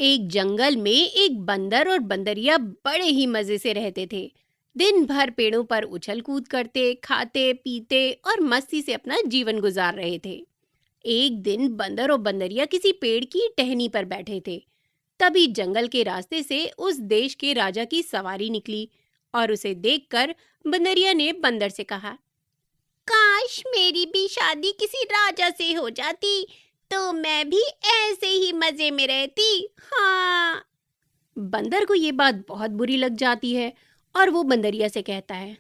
एक जंगल में एक बंदर और बंदरिया बड़े ही मजे से रहते थे। दिन भर पेड़ों पर उछल कूद करते, खाते पीते और मस्ती से अपना जीवन गुजार रहे थे। एक दिन बंदर और बंदरिया किसी पेड़ की टहनी पर बैठे थे। तभी जंगल के रास्ते से उस देश के राजा की सवारी निकली और उसे देखकर बंदरिया ने बंदर से कहा, काश मेरी भी शादी किसी राजा से हो जाती, तो मैं भी ऐसे ही मजे में रहती। हाँ। बंदर को ये बात बहुत बुरी लग जाती है और वो बंदरिया से कहता है,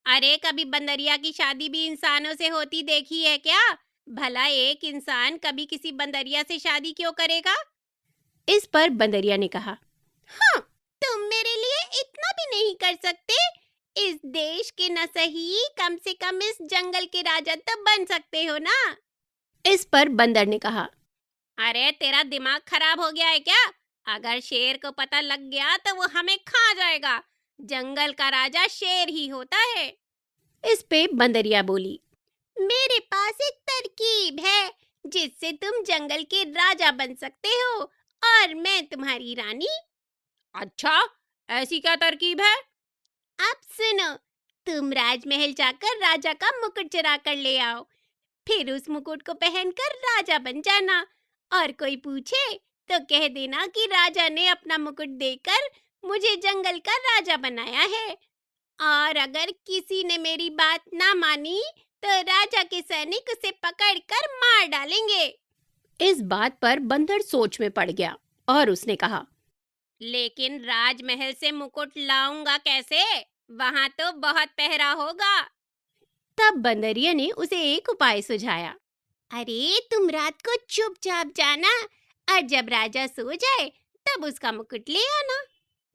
अरे कभी बंदरिया की शादी भी इंसानों से होती देखी है क्या? भला एक इंसान कभी किसी बंदरिया से शादी क्यों करेगा? इस पर बंदरिया ने कहा, हाँ, तुम मेरे लिए इतना भी नहीं कर सकते। इस देश के न सही, कम से कम इस जंगल के राजा तो बन सकते हो ना। इस पर बंदर ने कहा, अरे तेरा दिमाग खराब हो गया है क्या? अगर शेर को पता लग गया तो वो हमें खा जाएगा। जंगल का राजा शेर ही होता है। इस पे बंदरिया बोली, मेरे पास एक तरकीब है जिससे तुम जंगल के राजा बन सकते हो और मैं तुम्हारी रानी। अच्छा, ऐसी क्या तरकीब है? अब सुनो, तुम राजमहल जाकर राजा का मुकुट चुरा कर ले आओ। फिर उस मुकुट को पहनकर राजा बन जाना और कोई पूछे तो कह देना कि राजा ने अपना मुकुट देकर मुझे जंगल का राजा बनाया है। और अगर किसी ने मेरी बात ना मानी तो राजा के सैनिक उसे पकड़कर मार डालेंगे। इस बात पर बंदर सोच में पड़ गया और उसने कहा, लेकिन राजमहल से मुकुट लाऊंगा कैसे? वहां तो बहुत पहरा होगा। तब बंदरिया ने उसे एक उपाय सुझाया, अरे तुम रात को चुपचाप जाना और जब राजा सो जाए तब उसका मुकुट ले आना।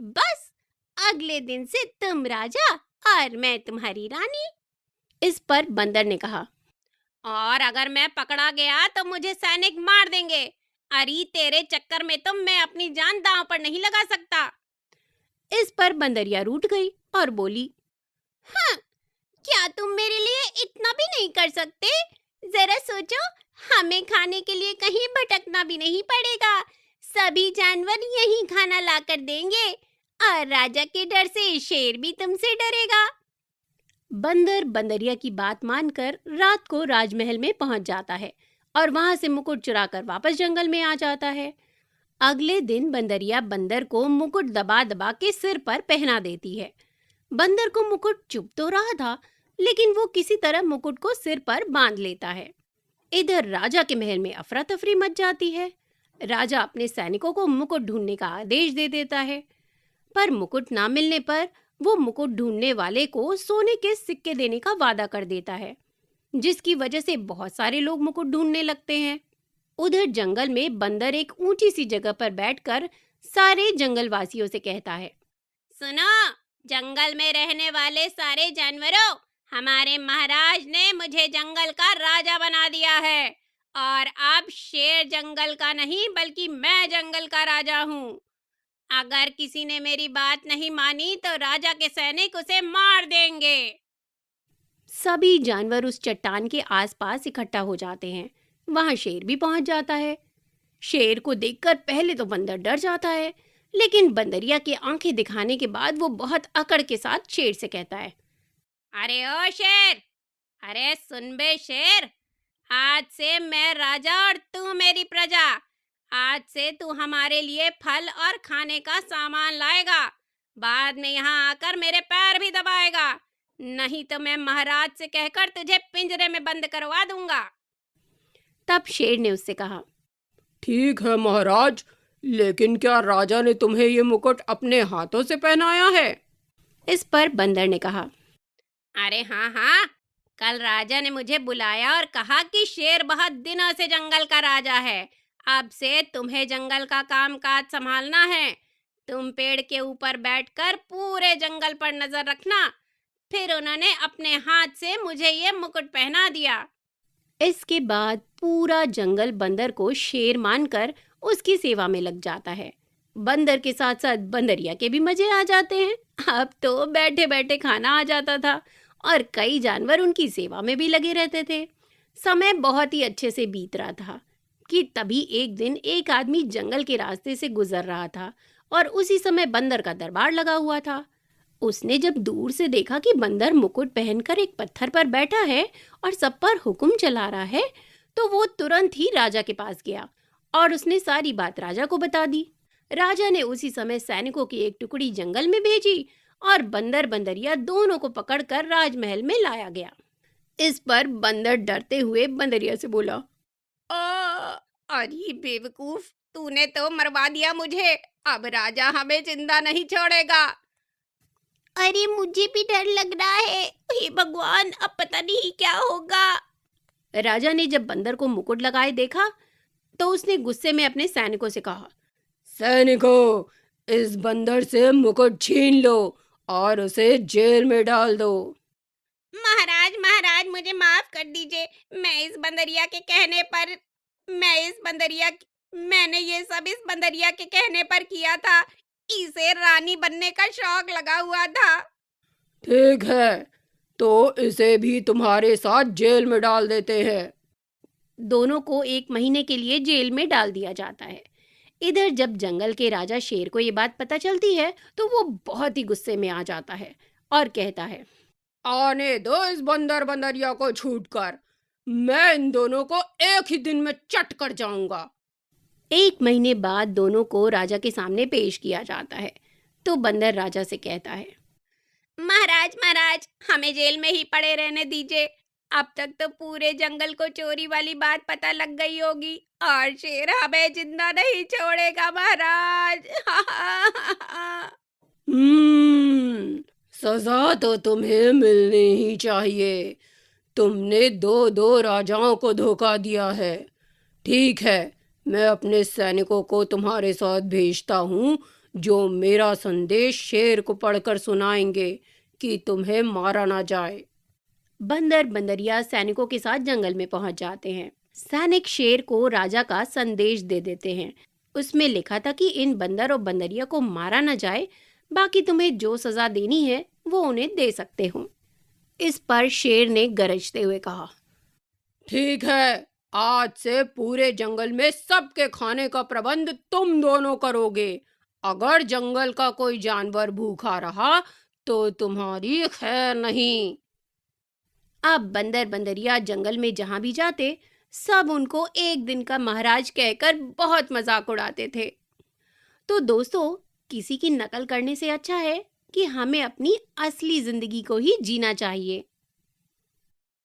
बस अगले दिन से तुम राजा और मैं तुम्हारी रानी। इस पर बंदर ने कहा, और अगर मैं पकड़ा गया तो मुझे सैनिक मार देंगे। अरे तेरे चक्कर में तो मैं अपनी जान दांव पर नहीं लगा सकता। इस पर बंदरिया रूठ गई और बोली, हाँ, क्या तुम मेरे लिए इतना भी नहीं कर सकते? जरा सोचो, हमें खाने के लिए कहीं भटकना भी नहीं पड़ेगा। सभी जानवर यही खाना लाकर देंगे और राजा के डर से शेर भी तुमसे डरेगा। बंदर बंदरिया की बात मानकर रात को राजमहल में पहुंच जाता है और वहां से मुकुट चुराकर वापस जंगल में आ जाता है। अगले दिन बंदरिया बंदर को मुकुट दबा दबा के सिर पर पहना देती है। बंदर को मुकुट चुभ तो रहा था, लेकिन वो किसी तरह मुकुट को सिर पर बांध लेता है। इधर राजा के महल में अफरा तफरी मच जाती है। राजा अपने सैनिकों को मुकुट ढूंढने का आदेश दे देता है, पर मुकुट ना मिलने पर वो मुकुट ढूंढने वाले को सोने के सिक्के देने का वादा कर देता है, जिसकी वजह से बहुत सारे लोग मुकुट ढूंढने लगते हैं। उधर जंगल में बंदर एक ऊंची सी जगह पर बैठकर सारे जंगलवासियों से कहता है, सुनो, जंगल में रहने वाले सारे जानवरों, हमारे महाराज ने मुझे जंगल का राजा बना दिया है और अब शेर जंगल का नहीं बल्कि मैं जंगल का राजा हूँ। अगर किसी ने मेरी बात नहीं मानी तो राजा के सैनिक उसे मार देंगे। सभी जानवर उस चट्टान के आसपास इकट्ठा हो जाते हैं। वहां शेर भी पहुंच जाता है। शेर को देखकर पहले तो बंदर डर जाता है, लेकिन बंदरिया की आंखें दिखाने के बाद वो बहुत अकड़ के साथ शेर से कहता है, अरे ओ शेर, अरे सुन बे शेर, आज से मैं राजा और तू मेरी प्रजा। आज से तू हमारे लिए फल और खाने का सामान लाएगा। बाद में यहाँ आकर मेरे पैर भी दबाएगा, नहीं तो मैं महाराज से कहकर तुझे पिंजरे में बंद करवा दूंगा। तब शेर ने उससे कहा, ठीक है महाराज, लेकिन क्या राजा ने तुम्हें ये मुकुट अपने हाथों से पहनाया है? इस पर बंदर ने कहा, अरे हाँ हाँ, कल राजा ने मुझे बुलाया और कहा कि शेर बहुत दिनों से जंगल का राजा है। अब से तुम्हें जंगल का कामकाज संभालना है। तुम पेड़ के ऊपर बैठकर पूरे जंगल पर नजर रखना। फिर उन्होंने अपने हाथ से मुझे ये मुकुट पहना दिया। इसके बाद पूरा जंगल बंदर को शेर मानकर उसकी सेवा में लग जाता है। बंदर के साथ साथ बंदरिया के भी मजे आ जाते हैं। अब तो बैठे बैठे खाना आ जाता था और कई जानवर उनकी सेवा में भी लगे रहते थे। समय बहुत ही अच्छे से बीत रहा था। कि तभी एक दिन एक आदमी जंगल के रास्ते से गुजर रहा था और उसी समय बंदर का दरबार लगा हुआ था। उसने जब दूर से देखा कि बंदर मुकुट पहनकर एक पत्थर पर बैठा है और सब पर हुक्म चला रहा है, तो वो तुरंत ही राजा के पास गया और उसने सारी बात राजा को बता दी। राजा ने उसी समय सैनिकों की एक टुकड़ी जंगल में भेजी और बंदर बंदरिया दोनों को पकड़कर राजमहल में लाया गया। इस पर बंदर डरते हुए बंदरिया से बोला, अरे बेवकूफ, तूने तो मरवा दिया मुझे। अब राजा हमें जिंदा नहीं छोड़ेगा। अरे मुझे भी डर लग रहा है। हे भगवान, अब पता नहीं क्या होगा। राजा ने जब बंदर को मुकुट लगाए देखा तो उसने गुस्से में अपने सैनिकों से कहा, सैनिकों, इस बंदर से मुकुट छीन लो और उसे जेल में डाल दो। महाराज महाराज, मुझे माफ कर दीजिए। मैंने ये सब इस बंदरिया के कहने पर किया था। इसे रानी बनने का शौक लगा हुआ था। ठीक है, तो इसे भी तुम्हारे साथ जेल में डाल देते हैं। दोनों को 1 महीने के लिए जेल में डाल दिया जाता है। इधर जब जंगल के राजा शेर को ये बात पता चलती है तो वो बहुत ही गुस्से में आ जाता है और कहता है, आने दो इस बंदर बंदरिया को छूटकर। मैं इन दोनों को एक ही दिन में चट कर जाऊंगा। 1 महीने बाद दोनों को राजा के सामने पेश किया जाता है। तो बंदर राजा से कहता है, महाराज महाराज, हमें जेल में ही पड़े रहने दीजिए। अब तक तो पूरे जंगल को चोरी वाली बात पता लग गई होगी और शेर हमें जिंदा नहीं छोड़ेगा महाराज। सजा तो तुम्हें मिलनी ही चाहिए। तुमने दो दो राजाओं को धोखा दिया है। ठीक है, मैं अपने सैनिकों को तुम्हारे साथ भेजता हूँ, जो मेरा संदेश शेर को पढ़कर सुनाएंगे कि तुम्हें मारा ना जाए। बंदर बंदरिया सैनिकों के साथ जंगल में पहुंच जाते हैं। सैनिक शेर को राजा का संदेश दे देते हैं। उसमें लिखा था कि इन बंदर और बंदरिया को मारा न जाए, बाकी तुम्हें जो सजा देनी है वो उन्हें दे सकते हो। इस पर शेर ने गरजते हुए कहा, ठीक है, आज से पूरे जंगल में सबके खाने का प्रबंध तुम दोनों करोगे। अगर जंगल का कोई जानवर भूखा रहा तो तुम्हारी खैर नहीं। अब बंदर बंदरिया जंगल में जहां भी जाते, सब उनको एक दिन का महाराज कहकर बहुत मजाक उड़ाते थे। तो दोस्तों, किसी की नकल करने से अच्छा है कि हमें अपनी असली जिंदगी को ही जीना चाहिए।